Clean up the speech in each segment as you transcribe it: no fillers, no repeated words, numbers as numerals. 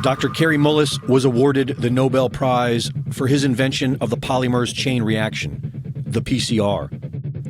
Dr. Kary Mullis was awarded the Nobel Prize for his invention of the polymerase chain reaction, the PCR.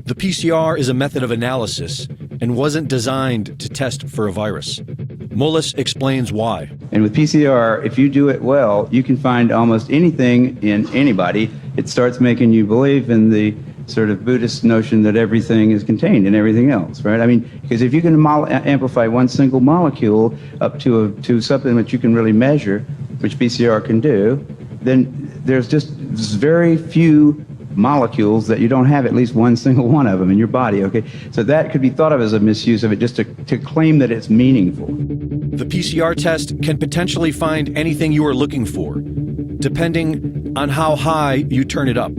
The PCR is a method of analysis and wasn't designed to test for a virus. Mullis explains why. And with PCR, if you do it well, you can find almost anything in anybody. It starts making you believe in the sort of Buddhist notion that everything is contained in everything else, right? I mean, because if you can amplify one single molecule up to something that you can really measure, which PCR can do, then there's just very few molecules that you don't have at least one single one of them in your body, okay? So that could be thought of as a misuse of it, just to claim that it's meaningful. The PCR test can potentially find anything you are looking for, depending on how high you turn it up.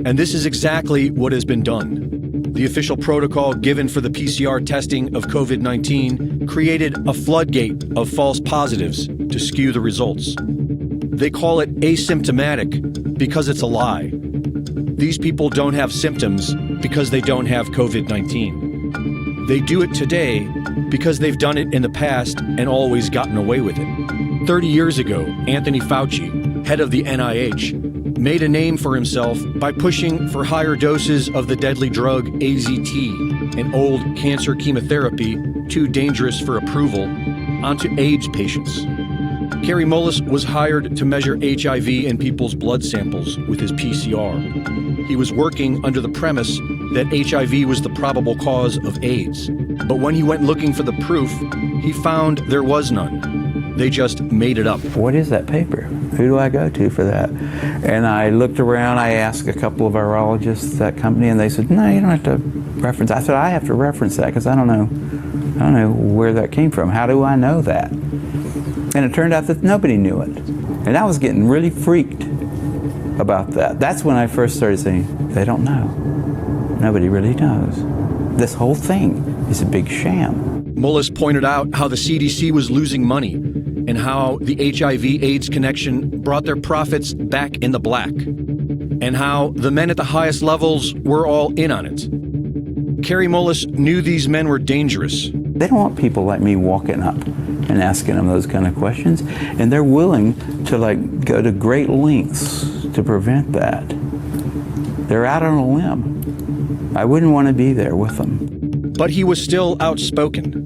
And this is exactly what has been done. The official protocol given for the PCR testing of COVID-19 created a floodgate of false positives to skew the results. They call it asymptomatic because it's a lie. These people don't have symptoms because they don't have COVID-19. They do it today because they've done it in the past and always gotten away with it. 30 years ago, Anthony Fauci, head of the NIH, made a name for himself by pushing for higher doses of the deadly drug AZT, an old cancer chemotherapy too dangerous for approval, onto AIDS patients. Kary Mullis was hired to measure HIV in people's blood samples with his PCR. He was working under the premise that HIV was the probable cause of AIDS. But when he went looking for the proof, he found there was none. They just made it up. What is that paper? Who do I go to for that? And I looked around, I asked a couple of virologists at that company, and they said, no, you don't have to reference. I said, I have to reference that because I don't know where that came from. How do I know that? And it turned out that nobody knew it. And I was getting really freaked about that. That's when I first started saying, they don't know. Nobody really knows. This whole thing is a big sham. Mullis pointed out how the CDC was losing money and how the HIV-AIDS connection brought their profits back in the black, and how the men at the highest levels were all in on it. Kary Mullis knew these men were dangerous. They don't want people like me walking up and asking them those kind of questions, and they're willing to go to great lengths to prevent that. They're out on a limb. I wouldn't want to be there with them. But he was still outspoken.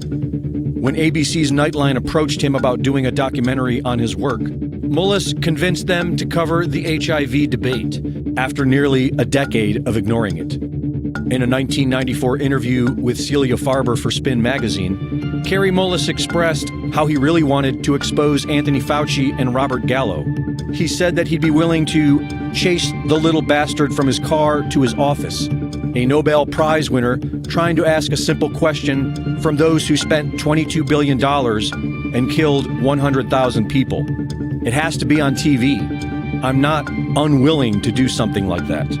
When ABC's Nightline approached him about doing a documentary on his work, Mullis convinced them to cover the HIV debate after nearly a decade of ignoring it. In a 1994 interview with Celia Farber for Spin magazine, Kary Mullis expressed how he really wanted to expose Anthony Fauci and Robert Gallo. He said that he'd be willing to chase the little bastard from his car to his office, a Nobel Prize winner trying to ask a simple question from those who spent $22 billion and killed 100,000 people. It has to be on TV. I'm not unwilling to do something like that.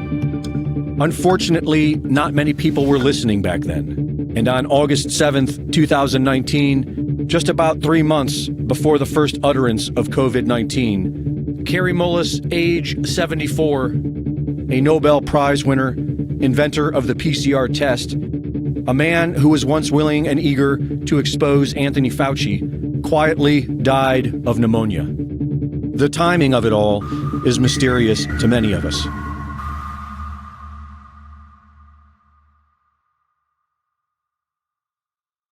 Unfortunately, not many people were listening back then. And on August 7th, 2019, just about 3 months before the first utterance of COVID-19, Kary Mullis, age 74, a Nobel Prize winner, inventor of the PCR test, a man who was once willing and eager to expose Anthony Fauci, quietly died of pneumonia. The timing of it all is mysterious to many of us.